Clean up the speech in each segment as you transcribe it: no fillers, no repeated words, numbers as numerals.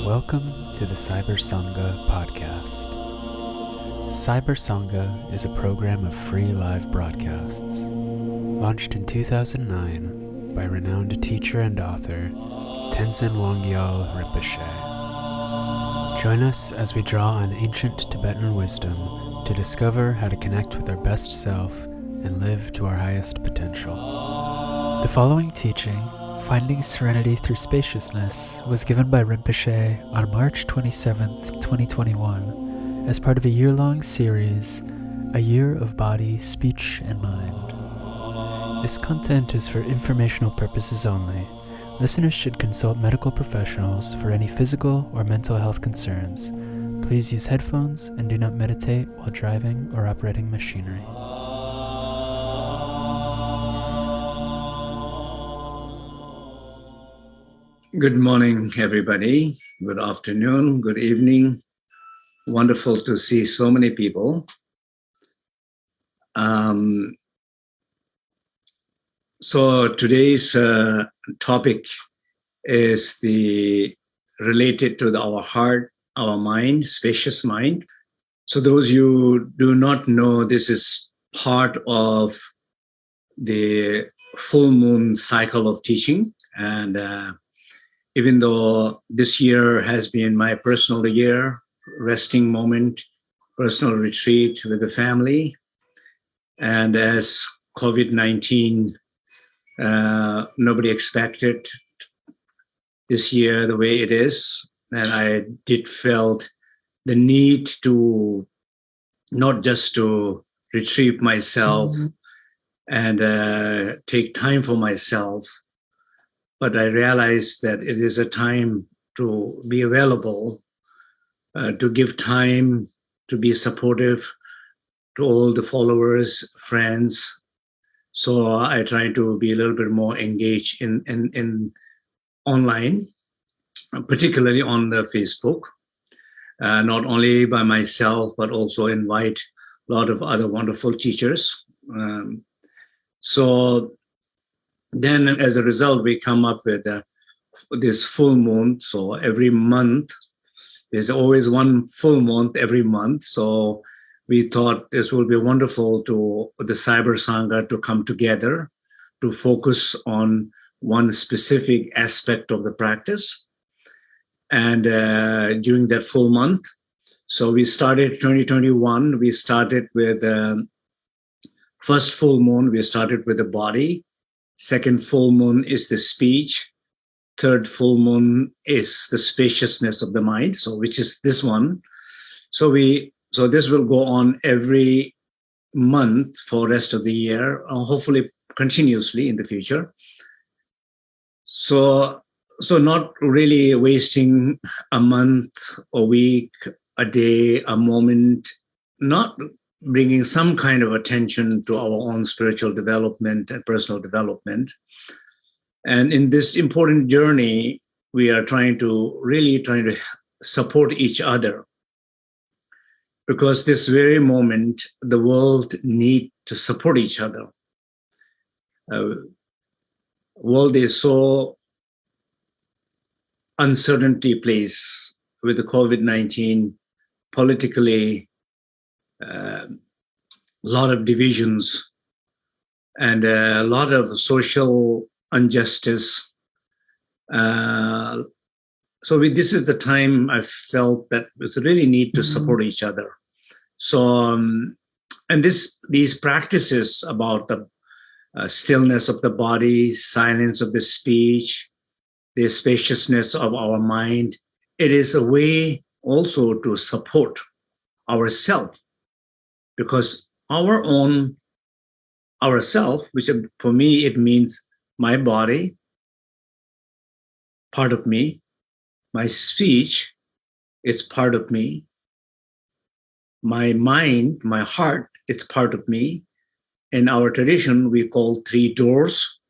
Welcome to the Cyber Sangha podcast. Cyber Sangha is a program of free live broadcasts, launched in 2009 by renowned teacher and author Tenzin Wangyal Rinpoche. Join us as we draw on ancient Tibetan wisdom to discover how to connect with our best self and live to our highest potential. The following teaching, Finding Serenity Through Spaciousness, was given by Rinpoche on March 27th, 2021, as part of a year-long series, A Year of Body, Speech, and Mind. This content is for informational purposes only. Listeners should consult medical professionals for any physical or mental health concerns. Please use headphones and do not meditate while driving or operating machinery. Good morning, everybody. Good afternoon, good evening. Wonderful to see so many people. So today's topic is related to our heart, our mind, spacious mind. So those you do not know, this is part of the full moon cycle of teaching. And even though this year has been my personal year, resting moment, personal retreat with the family, and as COVID-19, nobody expected this year the way it is, and I did felt the need to not just to retrieve myself and take time for myself, but I realized that it is a time to be available, to give time, to be supportive to all the followers, friends. So I try to be a little bit more engaged in online, particularly on the Facebook, not only by myself, but also invite a lot of other wonderful teachers. So then as a result, we come up with this full moon. So every month, there's always one full month every month. So we thought this would be wonderful to the Cyber Sangha to come together to focus on one specific aspect of the practice. And during that full month, so we started 2021, we started with first full moon, we started with the body. Second full moon is the speech. Third full moon is the spaciousness of the mind, so which is this one. So this will go on every month for rest of the year, hopefully continuously in the future. So not really wasting a month, a week, a day, a moment, not bringing some kind of attention to our own spiritual development and personal development. And in this important journey, we are trying to support each other, because this very moment, the world needs to support each other. World is so uncertainty place with the COVID-19, politically, a lot of divisions and a lot of social injustice. This is the time I felt that we really need to support each other. So, and these practices about the stillness of the body, silence of the speech, the spaciousness of our mind, it is a way also to support ourself, because ourself, which for me, it means my body, part of me, my speech is part of me, my mind, my heart, it's part of me. In our tradition, we call three doors: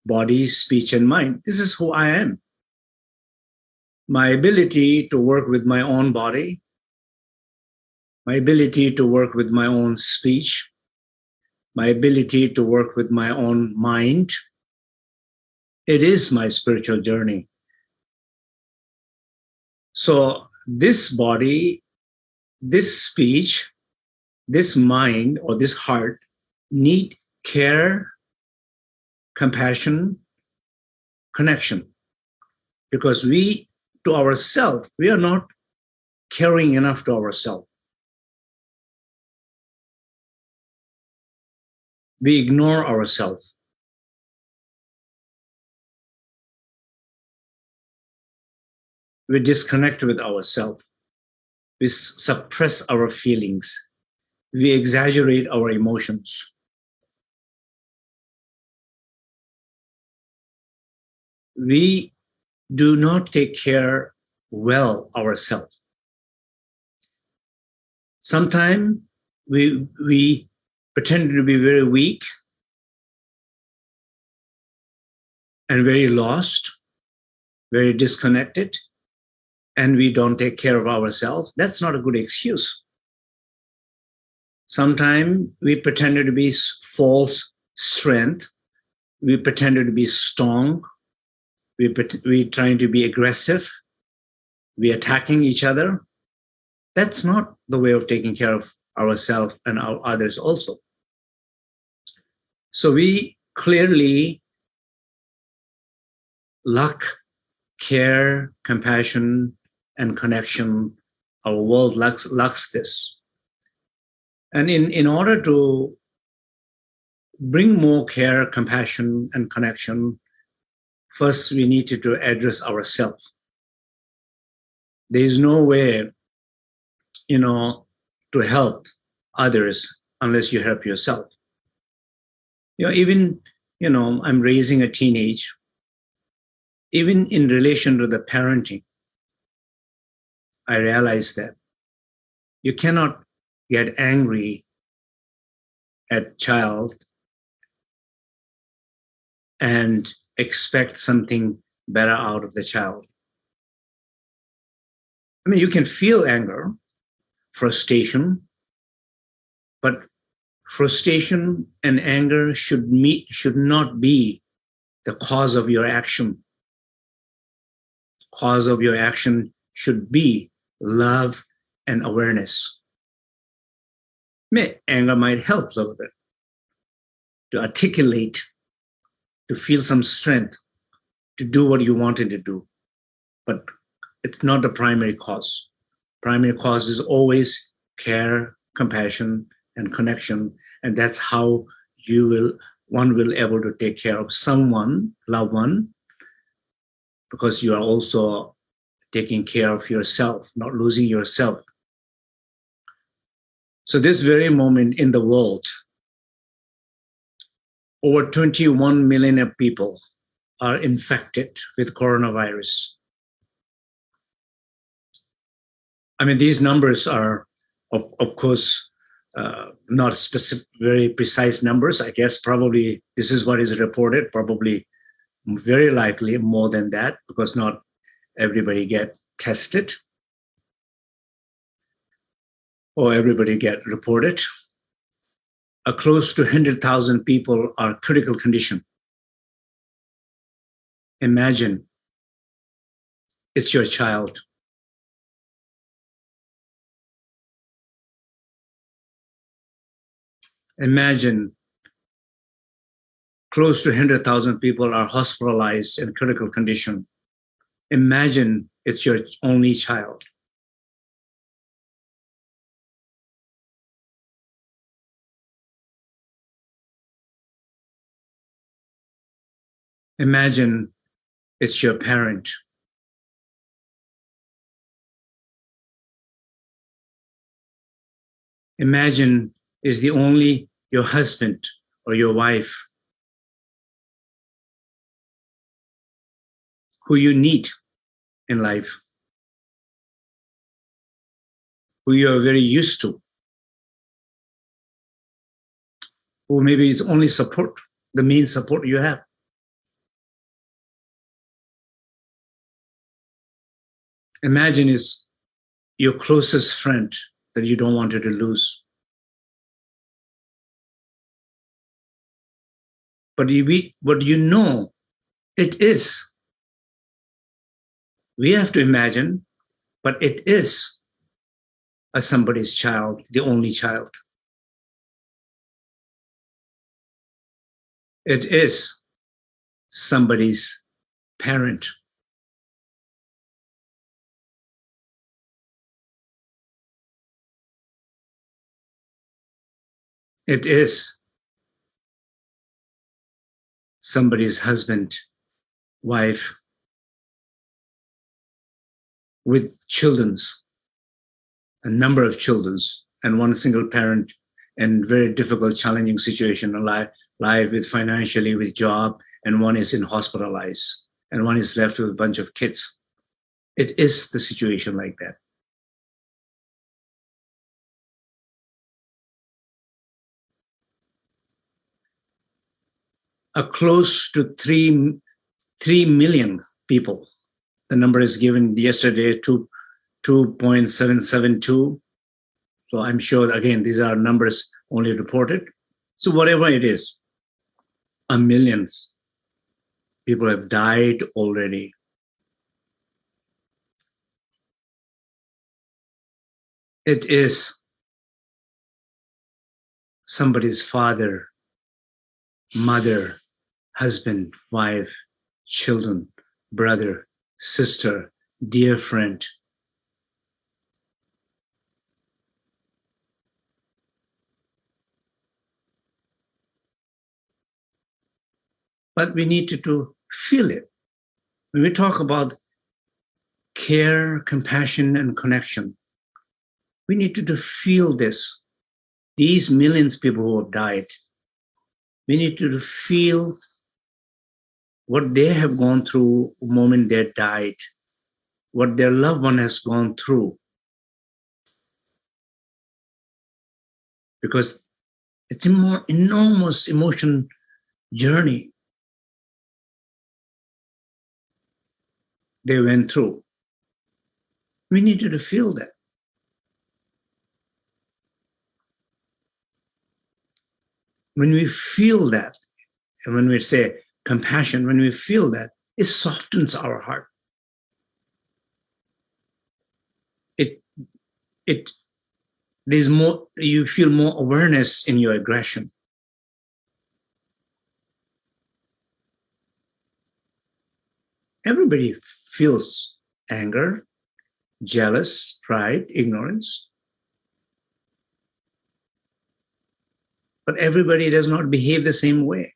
body, speech, and mind. This is who I am. My ability to work with my own body, my ability to work with my own speech, my ability to work with my own mind, it is my spiritual journey. So this body, this speech, this mind or this heart need care, compassion, connection. Because we, to ourselves, we are not caring enough to ourselves. We ignore ourselves. We disconnect with ourselves. We suppress our feelings. We exaggerate our emotions. We do not take care well ourselves. Sometimes we pretend to be very weak and very lost, very disconnected, and we don't take care of ourselves. That's not a good excuse. Sometimes we pretended to be false strength. We pretended to be strong. We trying to be aggressive. We attacking each other. That's not the way of taking care of ourselves and our others also. So we clearly lack care, compassion, and connection. Our world lacks this. And in order to bring more care, compassion, and connection, first we need to address ourselves. There is no way, to help others unless you help yourself. Even, I'm raising a teenage, even in relation to the parenting, I realize that you cannot get angry at child and expect something better out of the child. I mean, you can feel anger, frustration, but frustration and anger should not be the cause of your action. Cause of your action should be love and awareness. Anger might help a little bit to articulate, to feel some strength, to do what you wanted to do. But it's not the primary cause. Primary cause is always care, compassion, and connection. And that's how one will able to take care of someone, loved one, because you are also taking care of yourself, not losing yourself. So this very moment in the world, over 21 million of people are infected with coronavirus. I mean, these numbers are, of course, not specific, very precise numbers. I guess probably this is what is reported, probably very likely more than that, because not everybody get tested or everybody get reported. Close to 100,000 people are critical condition. Imagine it's your child. Imagine close to 100,000 people are hospitalized in critical condition. Imagine it's your only child. Imagine it's your parent. Imagine is the only your husband or your wife who you need in life, who you are very used to, who maybe is only support, the main support you have. Imagine it's your closest friend that you don't want to lose. But it is. We have to imagine but it is somebody's child, the only child. It is somebody's parent. It is somebody's husband, wife, with children's, a number of children's, and one single parent in very difficult, challenging situation in life with financially, with job, and one is in hospitalized, and one is left with a bunch of kids. It is the situation like that. Close to 3 million people. The number is given yesterday to 2.772. So I'm sure, again, these are numbers only reported. So whatever it is, millions people have died already. It is somebody's father, mother, husband, wife, children, brother, sister, dear friend. But we need to feel it. When we talk about care, compassion, and connection, we need to feel this. These millions of people who have died, we need to feel what they have gone through the moment they died, what their loved one has gone through. Because it's a more enormous emotion journey they went through. We needed to feel that. When we feel that, and when we say compassion, when we feel that, it softens our heart. There's more, you feel more awareness in your aggression. Everybody feels anger, jealous, pride, ignorance. But everybody does not behave the same way.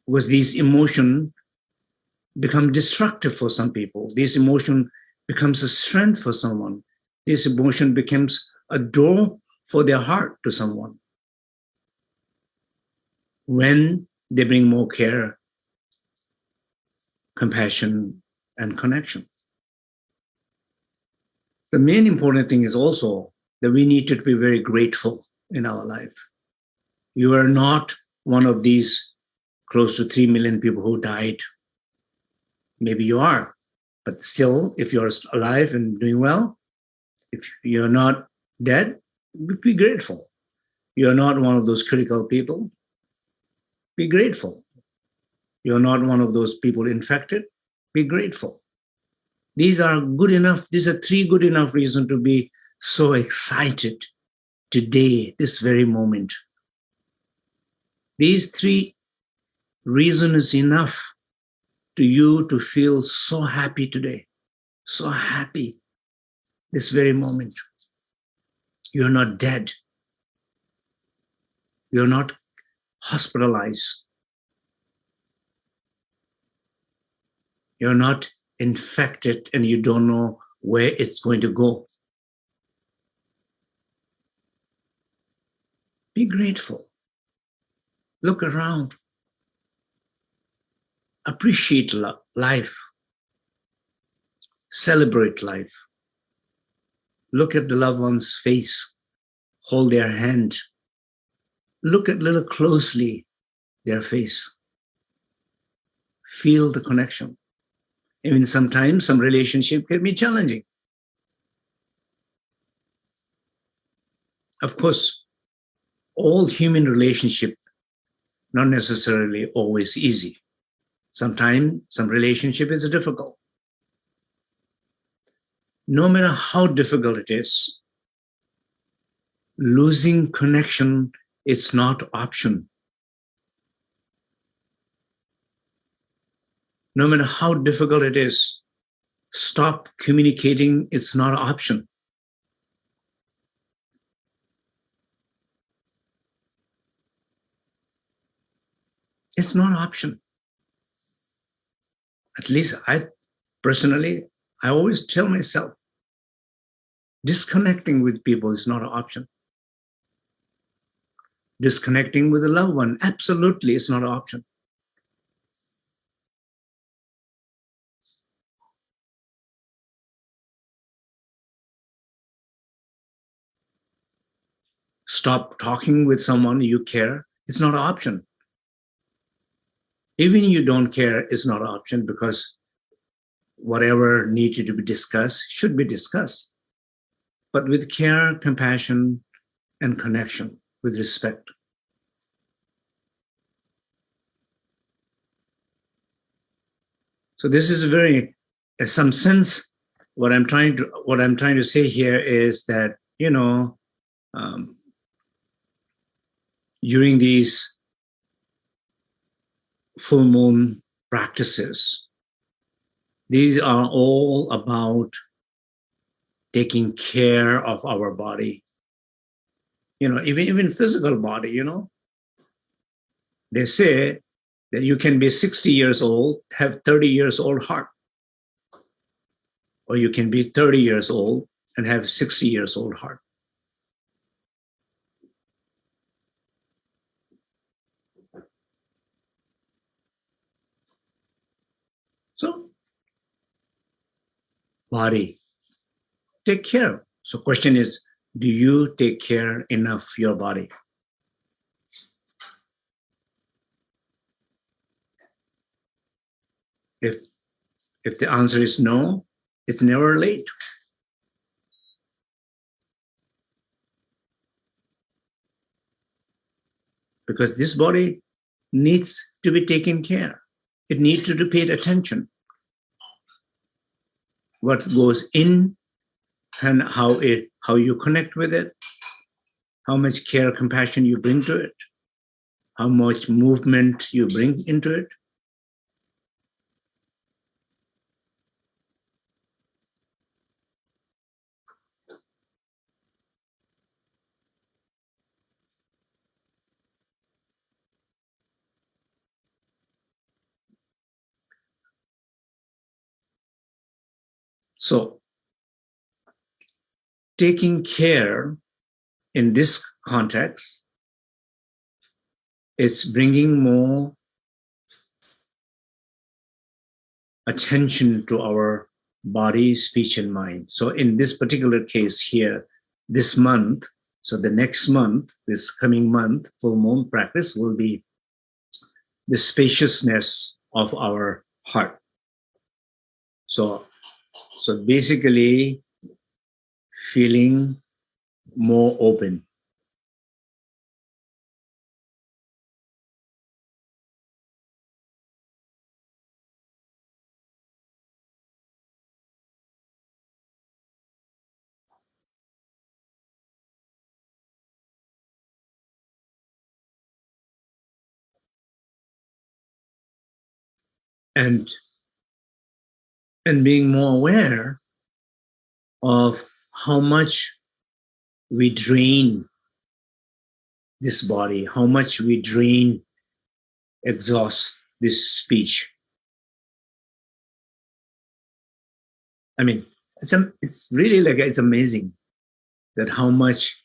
Because these emotions become destructive for some people. This emotion becomes a strength for someone. This emotion becomes a door for their heart to someone. When they bring more care, compassion, and connection. The main important thing is also that we need to be very grateful in our life. You are not one of these close to 3 million people who died. Maybe you are, but still, if you're alive and doing well, if you're not dead, be grateful. You're not one of those critical people. Be grateful. You're not one of those people infected. Be grateful. These are good enough. These are 3 good enough reasons to be so excited today, this very moment. These 3 reasons is enough to you to feel so happy today, so happy this very moment. You're not dead. You're not hospitalized. You're not infected and you don't know where it's going to go. Be grateful. Look around. Appreciate life. Celebrate life. Look at the loved one's face. Hold their hand. Look at a little closely their face. Feel the connection. Even sometimes some relationship can be challenging. Of course, all human relationship not necessarily always easy. Sometimes some relationship is difficult. No matter how difficult it is, losing connection is not option. No matter how difficult it is, stop communicating, it's not an option. It's not an option. At least I personally, I always tell myself, disconnecting with people is not an option. Disconnecting with a loved one, absolutely, it's not an option. Stop talking with someone you care, it's not an option. Even you don't care, it's not an option, because whatever needed to be discussed should be discussed, but with care, compassion, and connection, with respect. So this is very, in some sense, what I'm trying to say here is that, during these full moon practices, these are all about taking care of our body. Even physical body, they say that you can be 60 years old, have 30 years old heart. Or you can be 30 years old and have 60 years old heart. So, body, take care. So question is, do you take care enough your body? If the answer is no, it's never late. Because this body needs to be taken care. It needs to be paid attention. What goes in and how you connect with it, how much care, compassion you bring to it, how much movement you bring into it. So, taking care in this context, it's bringing more attention to our body, speech, and mind. So in this particular case here, this month, so the next month, this coming month, full moon practice will be the spaciousness of our heart. So basically feeling more open. And being more aware of how much we drain this body, how much we drain, exhaust this speech. I mean, it's really like, it's amazing that how much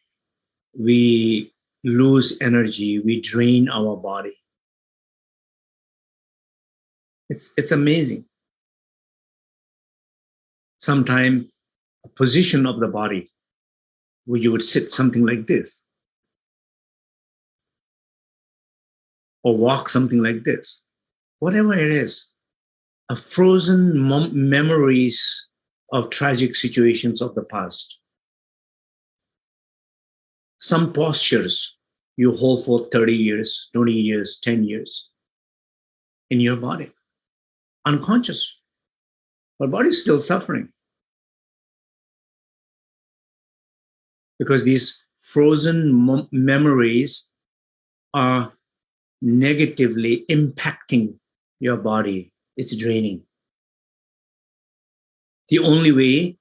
we lose energy, we drain our body. It's amazing. Sometimes a position of the body where you would sit something like this, or walk something like this, whatever it is, a frozen memories of tragic situations of the past. Some postures you hold for 30 years, 20 years, 10 years in your body. unconscious. But body is still suffering. Because these frozen memories are negatively impacting your body. It's draining. The only way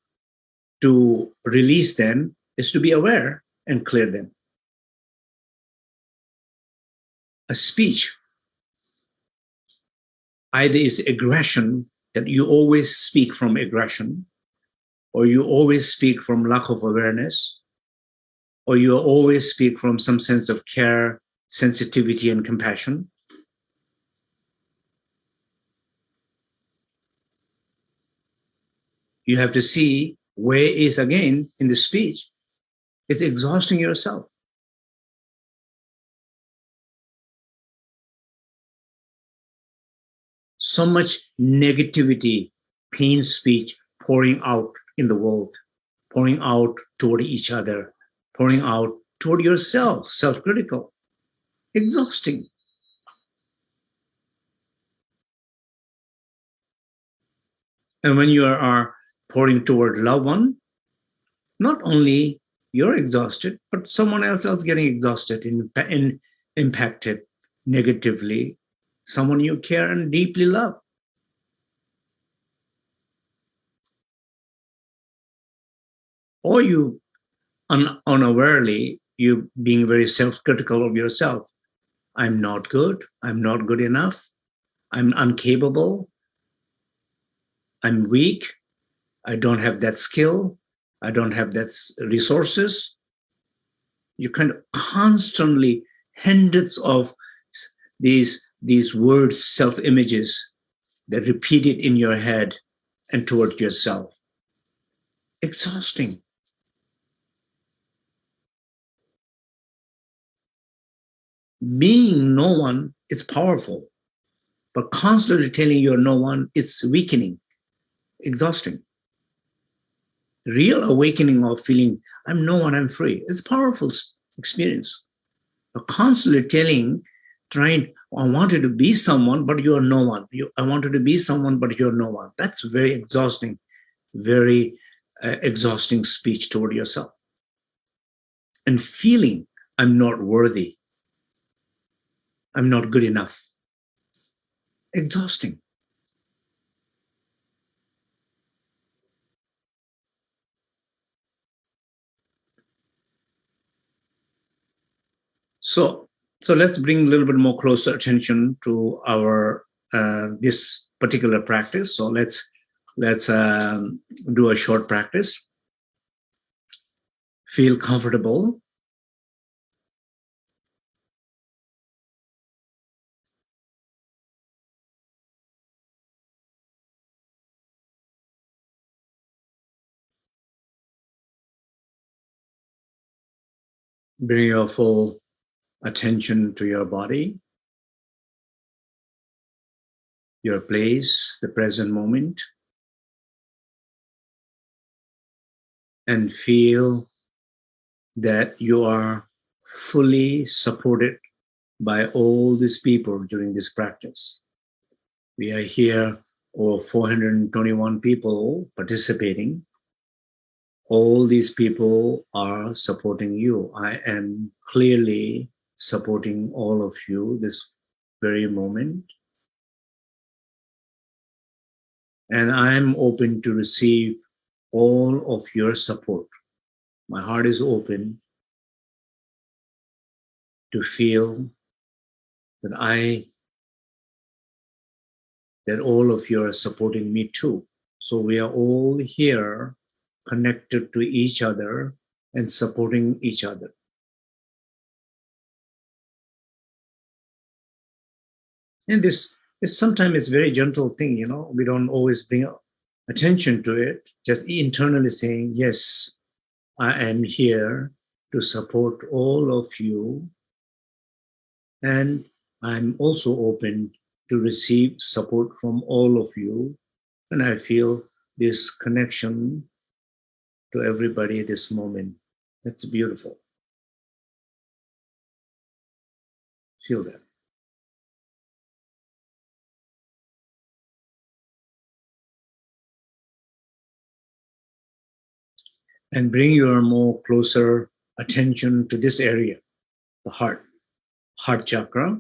to release them is to be aware and clear them. A speech either is aggression, that you always speak from aggression, or you always speak from lack of awareness, or you always speak from some sense of care, sensitivity, and compassion. You have to see where is, again, in the speech, it's exhausting yourself. So much negativity, pain speech pouring out in the world, pouring out toward each other, pouring out toward yourself, self-critical, exhausting. And when you are pouring toward loved one, not only you're exhausted, but someone else is getting exhausted and impacted negatively, someone you care and deeply love. Or you unawarely, you being very self-critical of yourself. I'm not good. I'm not good enough. I'm incapable. I'm weak. I don't have that skill. I don't have that resources. You kind of constantly hundreds of these words, self-images that repeat it in your head and toward yourself. Exhausting. Being no one is powerful, but constantly telling you're no one, it's weakening, exhausting. Real awakening of feeling, I'm no one, I'm free, it's a powerful experience. But constantly trying, I wanted to be someone, but you're no one. I wanted to be someone, but you're no one. That's very exhausting, very exhausting speech toward yourself. And feeling, I'm not worthy. I'm not good enough. Exhausting. So let's bring a little bit more closer attention to our this particular practice. So let's do a short practice. Feel comfortable. Bring your full attention to your body, your place, the present moment, and feel that you are fully supported by all these people during this practice. We are here, over 421 people participating. All these people are supporting you. I am clearly supporting all of you this very moment. And I'm open to receive all of your support. My heart is open to feel that all of you are supporting me too. So we are all here connected to each other and supporting each other. And this is sometimes a very gentle thing, we don't always bring attention to it, just internally saying, yes, I am here to support all of you. And I'm also open to receive support from all of you. And I feel this connection to everybody at this moment. That's beautiful. Feel that. And bring your more closer attention to this area, the heart chakra.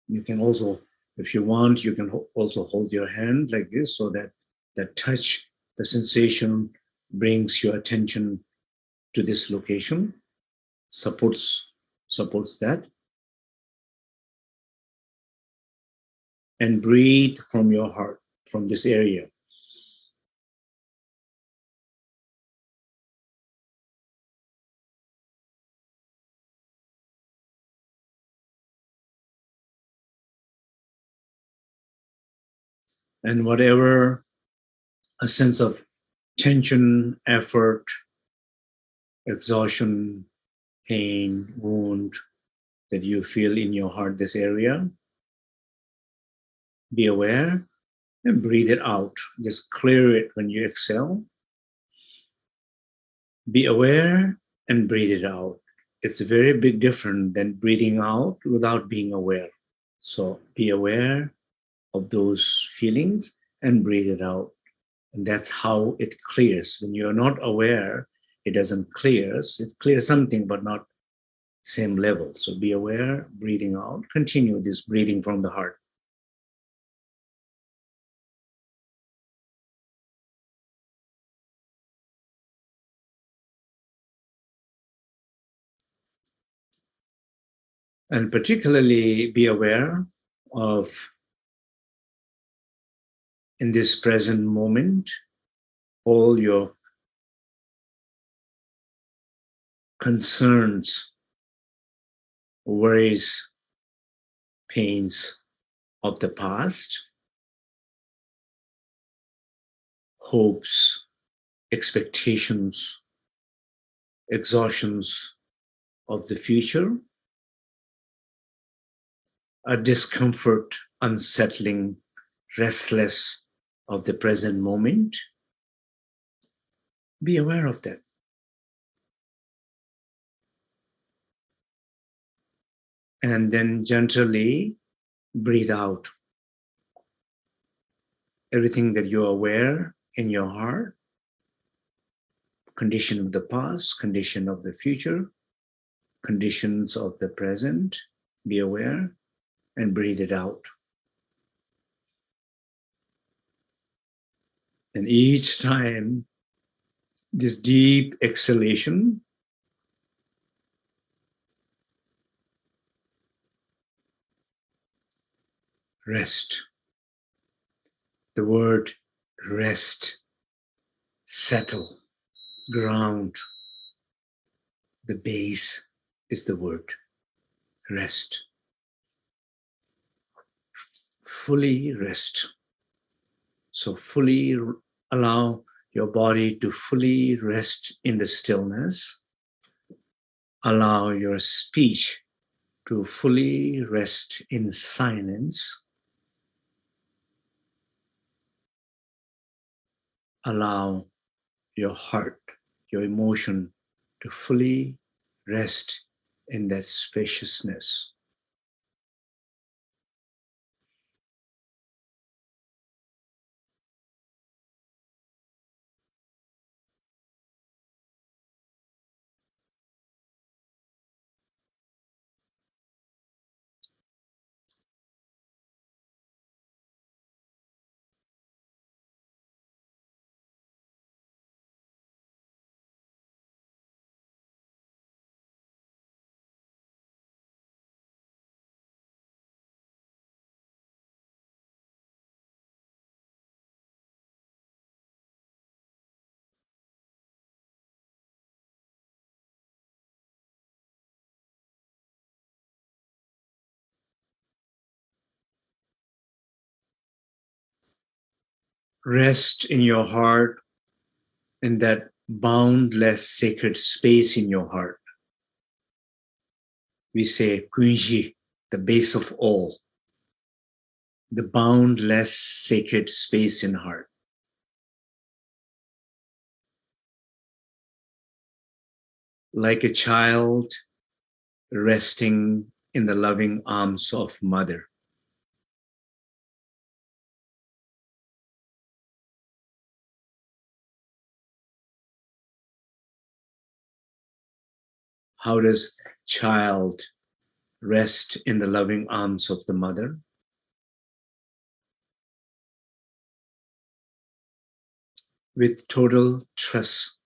You can also, if you want, you can also hold your hand like this so that the touch, the sensation brings your attention to this location, supports that. And breathe from your heart, from this area. And whatever a sense of tension, effort, exhaustion, pain, wound that you feel in your heart, this area, be aware and breathe it out. Just clear it when you exhale. Be aware and breathe it out. It's a very big difference than breathing out without being aware. So be aware of those feelings and breathe it out. And that's how it clears. When you're not aware, it doesn't clear. It clears something, but not same level. So be aware, breathing out. Continue this breathing from the heart. And particularly be aware of, in this present moment, all your concerns, worries, pains of the past, hopes, expectations, exhaustions of the future, a discomfort, unsettling, restless of the present moment. Be aware of that. And then gently breathe out everything that you're aware in your heart, condition of the past, condition of the future, conditions of the present. Be aware and breathe it out. And each time, this deep exhalation rest. The word rest, settle, ground, the base is the word rest. Fully rest. So fully allow your body to fully rest in the stillness. Allow your speech to fully rest in silence. Allow your heart, your emotion to fully rest in that spaciousness. Rest in your heart, in that boundless sacred space in your heart. We say Kunji, the base of all, the boundless sacred space in heart. Like a child resting in the loving arms of Mother. How does child rest in the loving arms of the Mother? With total trust,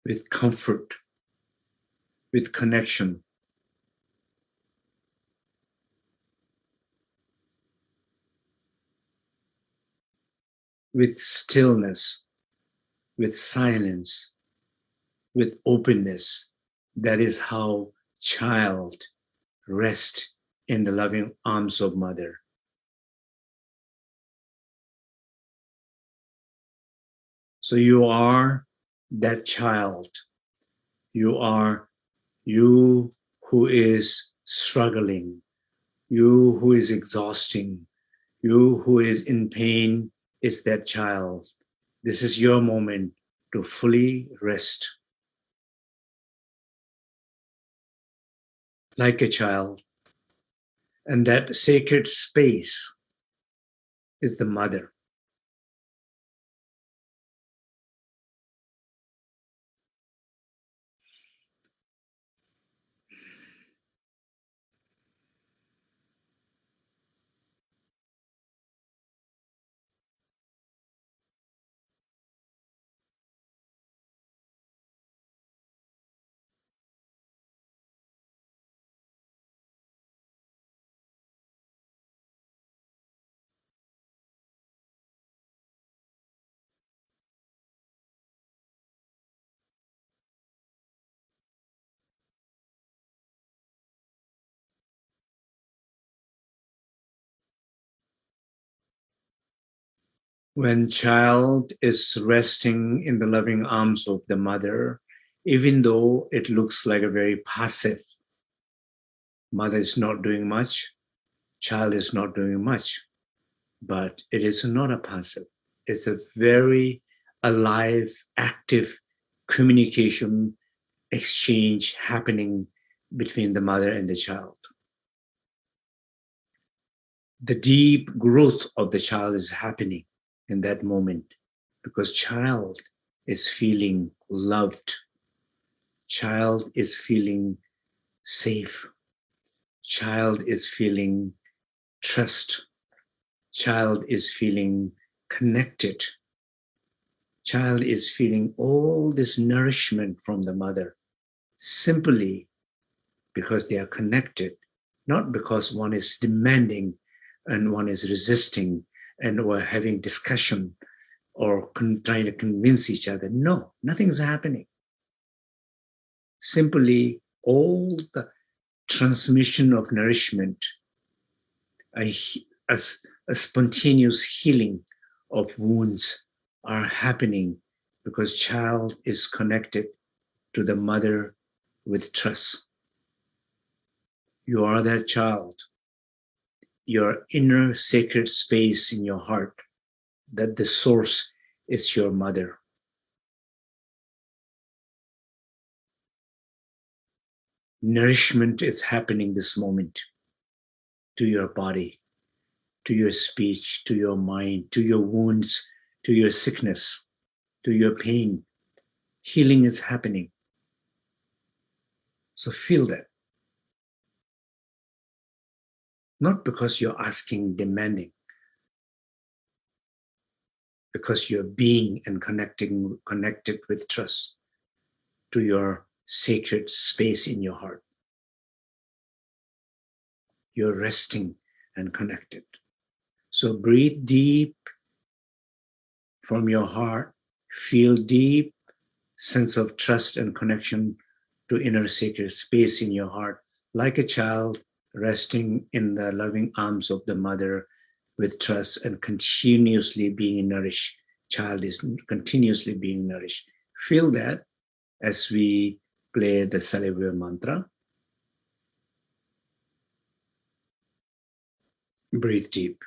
with comfort, with connection, with stillness, with silence, with openness. That is how child rest in the loving arms of Mother. So you are that child. You are you who is struggling, you who is exhausting, you who is in pain is that child. This is your moment to fully rest like a child. And that sacred space is the Mother. When child is resting in the loving arms of the Mother, even though it looks like a very passive, Mother is not doing much, child is not doing much, but it is not a passive. It's a very alive, active communication exchange happening between the mother and the child. The deep growth of the child is happening in that moment because child is feeling loved, child is feeling safe, child is feeling trust, child is feeling connected, child is feeling all this nourishment from the mother simply because they are connected, not because one is demanding and one is resisting and we're having discussion or trying to convince each other. No, nothing's happening. Simply all the transmission of nourishment, a, a, a spontaneous healing of wounds are happening because child is connected to the mother with trust. You are that child. Your inner sacred space in your heart, that the source is your mother. Nourishment is happening this moment to your body, to your speech, to your mind, to your wounds, to your sickness, to your pain. Healing is happening. So feel that. Not because you're asking, demanding, because you're being and connected with trust to your sacred space in your heart. You're resting and connected. So breathe deep from your heart. Feel deep sense of trust and connection to inner sacred space in your heart, like a child resting in the loving arms of the mother with trust and continuously being nourished. Child is continuously being nourished. Feel that as we play the Salivya mantra. Breathe deep.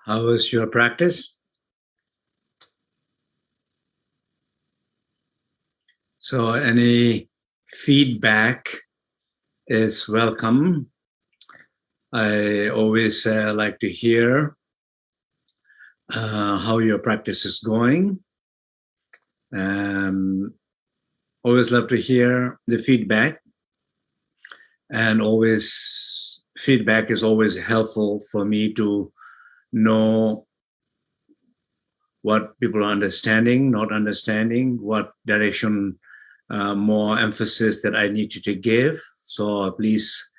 How is your practice? So any feedback is welcome. I always like to hear how your practice is going. Always love to hear the feedback, and always feedback is always helpful for me to know what people are understanding, not understanding, what direction, more emphasis that I need you to give. So please,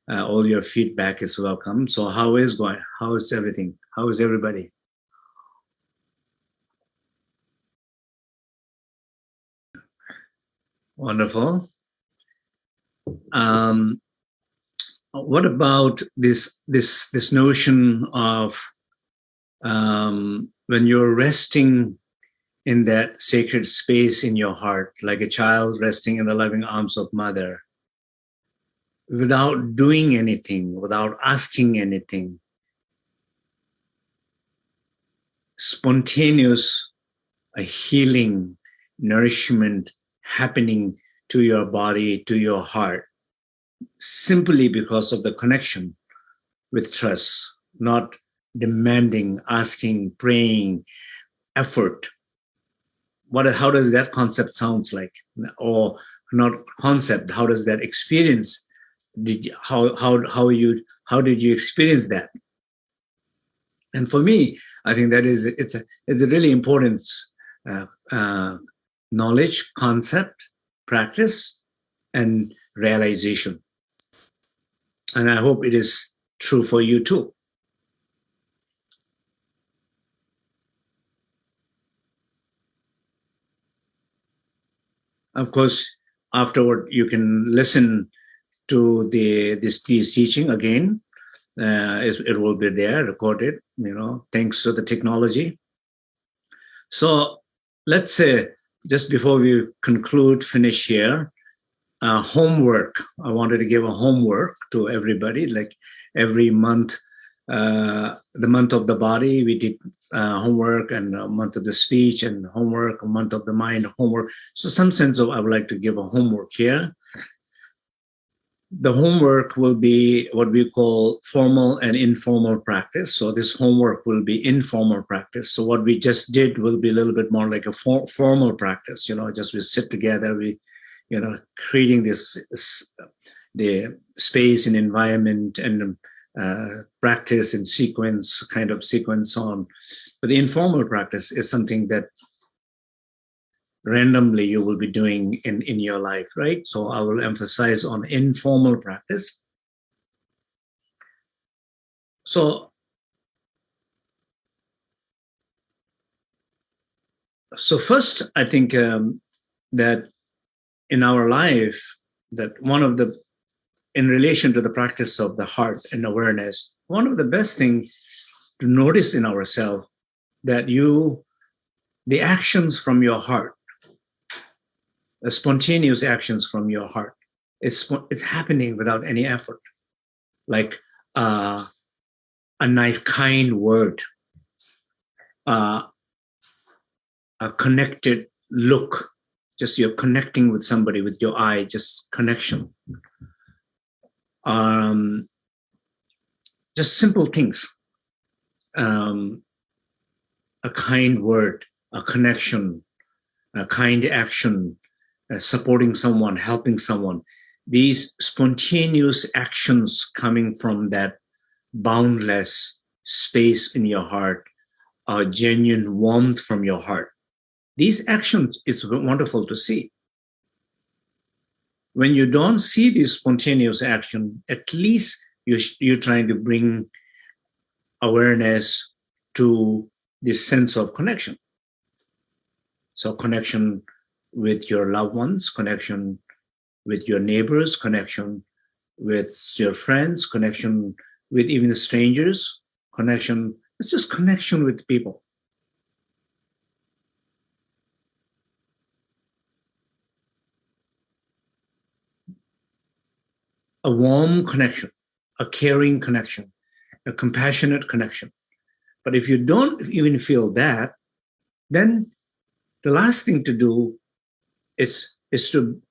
all your feedback is welcome. So how is going? How is everything? How is everybody? Wonderful. What about this notion of when you're resting in that sacred space in your heart, like a child resting in the loving arms of mother, without doing anything, without asking anything, spontaneous healing, nourishment happening to your body, to your heart, simply because of the connection with trust, not demanding, asking, praying, effort. How does that concept sounds like? Or not concept, how does that experience, how did you experience that? And for me, I think that is it's a really important uh, uh, knowledge, concept, practice, and realization. And I hope it is true for you too. Of course, afterward you can listen to these teaching again. It will be there recorded, thanks to the technology. So let's say, just before we finish here, homework. I wanted to give a homework to everybody, like every month, the month of the body, we did homework, and a month of the speech and homework, a month of the mind, homework. So some sense of, I would like to give a homework here. The homework will be what we call formal and informal practice. So this homework will be informal practice. So what we just did will be a little bit more like a formal practice, just we sit together, we, creating the space and environment and practice and sequence on. But the informal practice is something that randomly you will be doing in your life, right? So I will emphasize on informal practice. So first, I think that in our life, that one of the, in relation to the practice of the heart and awareness, one of the best things to notice in ourselves, that the actions from your heart, the spontaneous actions from your heart, it's happening without any effort. Like a nice, kind word, a connected look, just you're connecting with somebody with your eye, just connection. Just simple things. A kind word, a connection, a kind action, supporting someone, helping someone. These spontaneous actions coming from that boundless space in your heart, a genuine warmth from your heart. These actions, it's wonderful to see. When you don't see these spontaneous action, at least you're trying to bring awareness to this sense of connection. So connection with your loved ones, connection with your neighbors, connection with your friends, connection with even the strangers, connection, it's just connection with people. A warm connection, a caring connection, a compassionate connection, But if you don't even feel that, then the last thing to do is to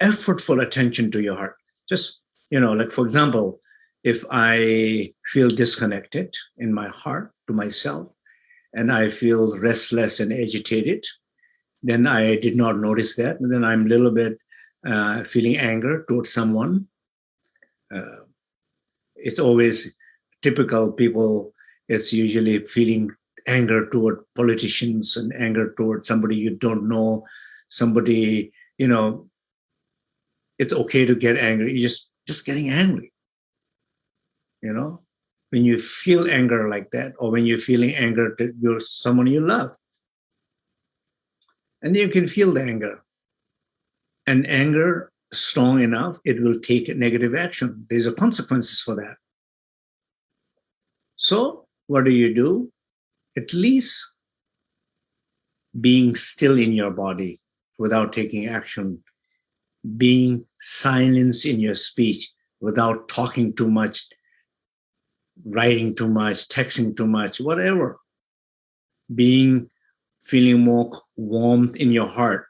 effortful attention to your heart. Just, like for example, if I feel disconnected in my heart to myself and I feel restless and agitated, then I did not notice that. And then I'm a little bit feeling anger towards someone. It's always typical people, it's usually feeling anger toward politicians and anger toward somebody you don't know, somebody, it's okay to get angry. You're just getting angry, when you feel anger like that, or when you're feeling anger to someone you love, and you can feel the anger. And anger strong enough, it will take negative action. There's a consequences for that. So what do? At least being still in your body without taking action, being silence in your speech without talking too much, writing too much, texting too much, whatever. Feeling more warmth in your heart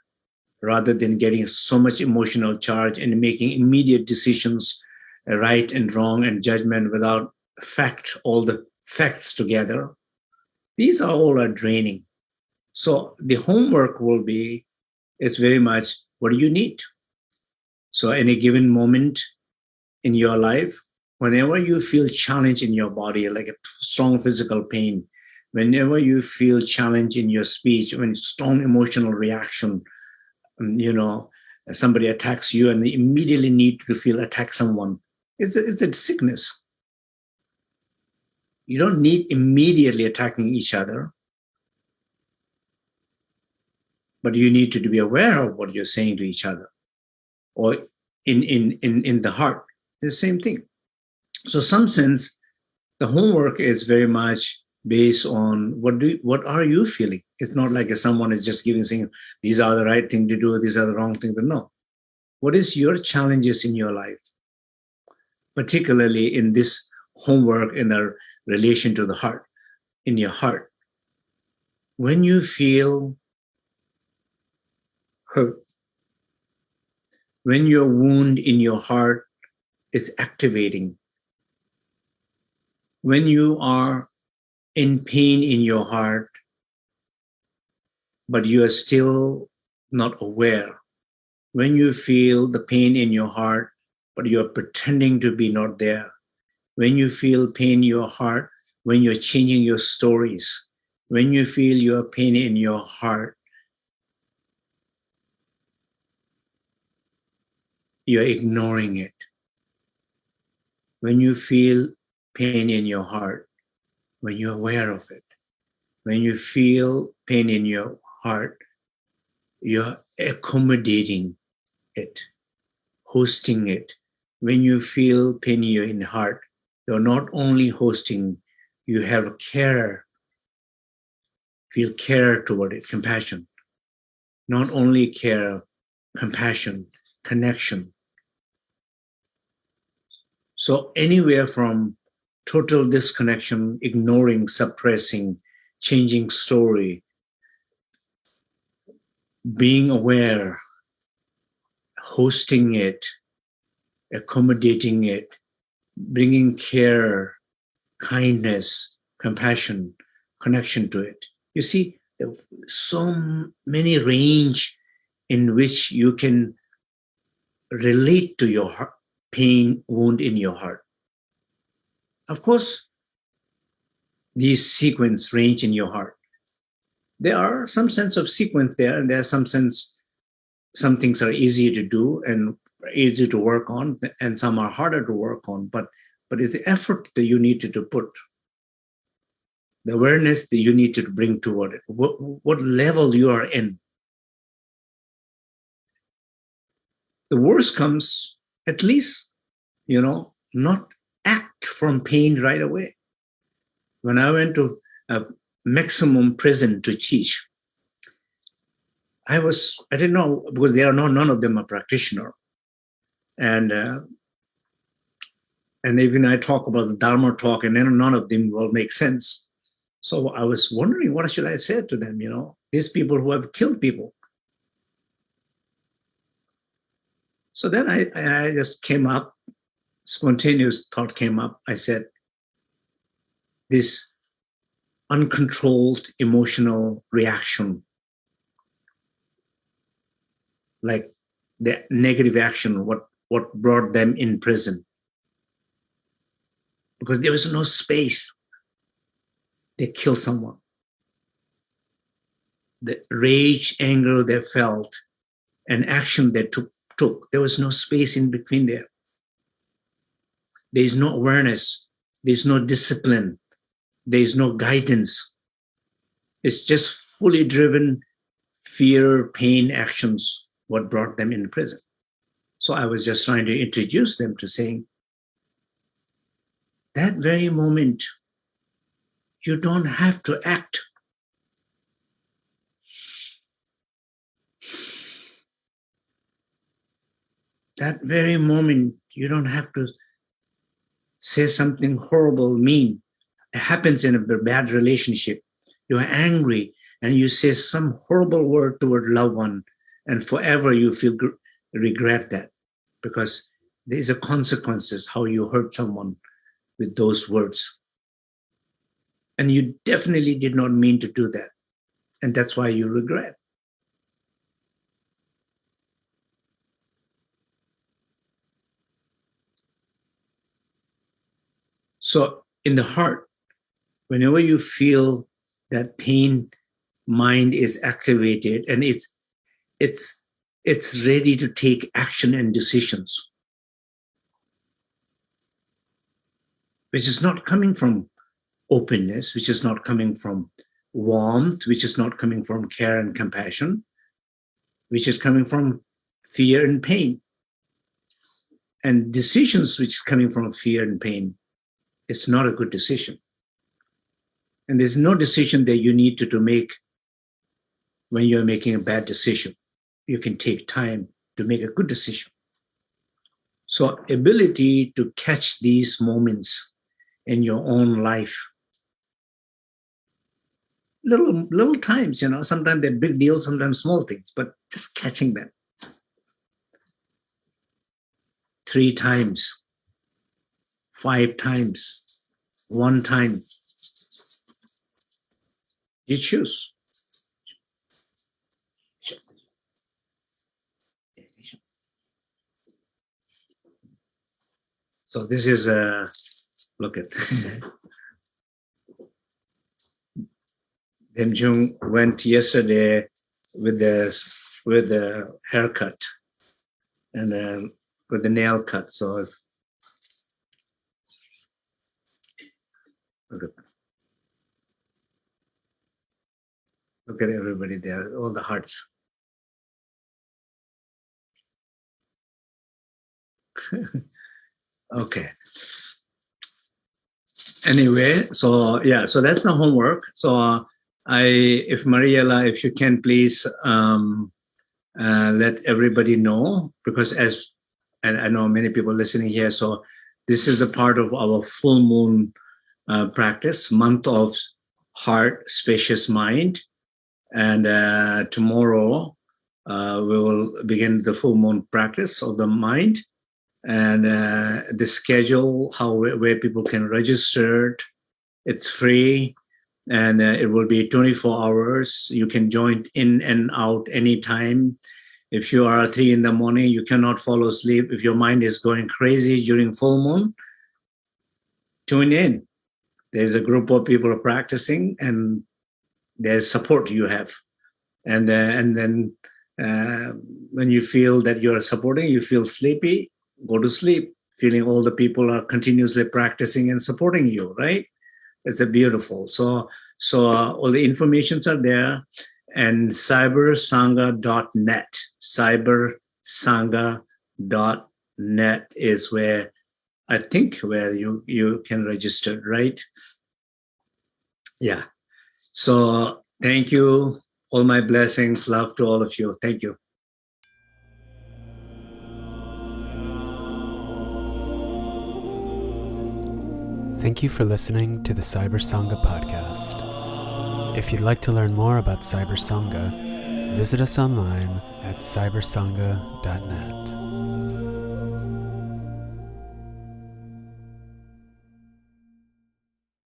rather than getting so much emotional charge and making immediate decisions, right and wrong and judgment without all the facts together. These are all draining. So the homework will be, it's very much, what do you need? So any given moment in your life, whenever you feel challenge in your body, like a strong physical pain, whenever you feel challenge in your speech, when strong emotional reaction, somebody attacks you and you immediately need to feel attack someone, it's a sickness. You don't need immediately attacking each other, but you need to be aware of what you're saying to each other, or in the heart. It's the same thing. So some sense, the homework is very much based on what are you feeling. It's not like if someone is just saying these are the right thing to do, these are the wrong thing to know. What is your challenges in your life, particularly in this homework in the relation to the heart, in your heart? When you feel hurt, when your wound in your heart is activating, when you are in pain in your heart, but you are still not aware, when you feel the pain in your heart, but you're pretending to be not there, when you feel pain in your heart, when you're changing your stories, when you feel your pain in your heart, you're ignoring it. When you feel pain in your heart, when you're aware of it, when you feel pain in your heart, you're accommodating it, hosting it. When you feel pain in your heart, you're not only hosting, you have care, feel care toward it, compassion. Not only care, compassion, connection. So anywhere from total disconnection, ignoring, suppressing, changing story, being aware, hosting it, accommodating it, bringing care, kindness, compassion, connection to it. You see, there are so many range in which you can relate to your heart, pain, wound in your heart. Of course, these sequence range in your heart. There are some sense of sequence there, and there's some sense, some things are easier to do and easier to work on, and some are harder to work on. But it's the effort that you need to put, the awareness that you need to bring toward it, what level you are in. The worst comes, at least, not act from pain right away. When I went to a maximum prison to teach, I didn't know, because none of them are practitioner. And even I talk about the Dharma talk, and then none of them will make sense. So I was wondering, what should I say to them? These people who have killed people. So then I just came up, spontaneous thought came up. I said, this uncontrolled emotional reaction, like the negative action, what brought them in prison, because there was no space. They killed someone. The rage, anger they felt, and action they took, there was no space in between there. There is no awareness. There's no discipline. There is no guidance. It's just fully driven fear, pain actions, what brought them in prison. So I was just trying to introduce them to saying, that very moment, you don't have to act. That very moment, you don't have to say something horrible, mean. It happens in a bad relationship. You're angry and you say some horrible word toward loved one, and forever you feel regret that, because there's a consequences how you hurt someone with those words. And you definitely did not mean to do that. And that's why you regret. So in the heart, whenever you feel that pain, mind is activated and it's ready to take action and decisions, which is not coming from openness, which is not coming from warmth, which is not coming from care and compassion, which is coming from fear and pain. And decisions which is coming from fear and pain, it's not a good decision. And there's no decision that you need to make when you're making a bad decision. You can take time to make a good decision. So ability to catch these moments in your own life, little times, sometimes they're big deals, sometimes small things, but just catching them 3 times, 5 times, 1 time. You choose. So this is look at Tenzin went yesterday with the haircut and with the nail cut. So look at everybody there, all the hearts. Okay. Anyway, so yeah, so that's the homework. So if Mariela, if you can please let everybody know, because and I know many people listening here, so this is a part of our full moon practice, month of heart, spacious mind. And tomorrow we will begin the full moon practice of the mind. And the schedule, where people can register, it's free, and it will be 24 hours. You can join in and out anytime. If you are 3 in the morning, you cannot fall asleep. If your mind is going crazy during full moon, tune in. There's a group of people practicing, and there's support you have. And then when you feel that you're supporting, you feel sleepy, go to sleep, feeling all the people are continuously practicing and supporting you, right? It's a beautiful. So all the informations are there, and cybersangha.net, cybersangha.net is where I think where you can register, right? Yeah. So thank you. All my blessings, love to all of you. Thank you. Thank you for listening to the Cyber Sangha podcast. If you'd like to learn more about Cyber Sangha, visit us online at cybersangha.net.